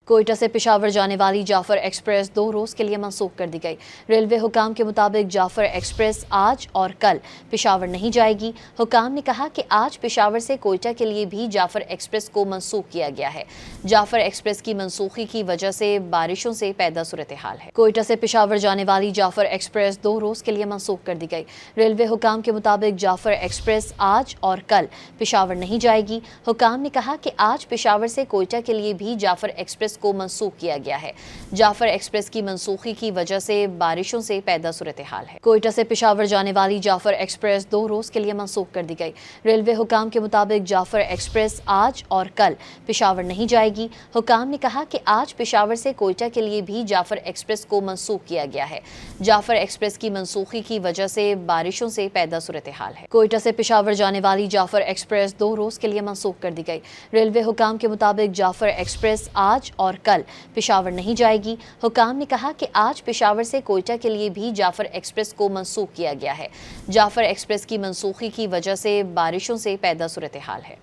कोयटा से पेशावर जाने वाली जाफर एक्सप्रेस 2 रोज के लिए मंसूख कर दी गई। रेलवे हुकाम के मुताबिक जाफर एक्सप्रेस आज और कल पेशावर नहीं जाएगी। हुकाम ने कहा कि आज पेशावर से कोयटा के लिए भी जाफर एक्सप्रेस को मंसूख किया गया है। जाफर एक्सप्रेस की मंसूखी की वजह से बारिशों से पैदा सूरत हाल है। कोयटा से पेशावर जाने वाली जाफर एक्सप्रेस 2 रोज के लिए मंसूख कर दी गई। रेलवे हुकाम के मुताबिक जाफर एक्सप्रेस आज और कल पेशावर नहीं जाएगी। हुकाम ने कहा कि आज पेशावर से कोयटा के लिए भी जाफर एक्सप्रेस को मंसूख किया गया है। जाफर एक्सप्रेस की मंसूखी की वजह से बारिशों से पैदा सूरत हाल है। कोयटा से पेशावर जाने वाली जाफर एक्सप्रेस 2 रोज के लिए मंसूख कर दी गई। रेलवे हुकाम के मुताबिक जाफर एक्सप्रेस आज और कल पेशावर नहीं जाएगी। हुकाम ने कहा कि आज पेशावर से कोयटा के लिए भी जाफर एक्सप्रेस को मंसूख किया गया है। जाफर एक्सप्रेस की मंसूखी की वजह से बारिशों से पैदा सूरत हाल है। कोयटा से पेशावर जाने वाली जाफर एक्सप्रेस 2 रोज के लिए मंसूख कर दी गई। रेलवे हुकाम के मुताबिक जाफर एक्सप्रेस आज और कल पेशावर नहीं जाएगी। हुकाम ने कहा कि आज पेशावर से कोयटा के लिए भी जाफर एक्सप्रेस को मंसूख किया गया है। जाफर एक्सप्रेस की मंसूखी की वजह से बारिशों से पैदा सूरत हाल है।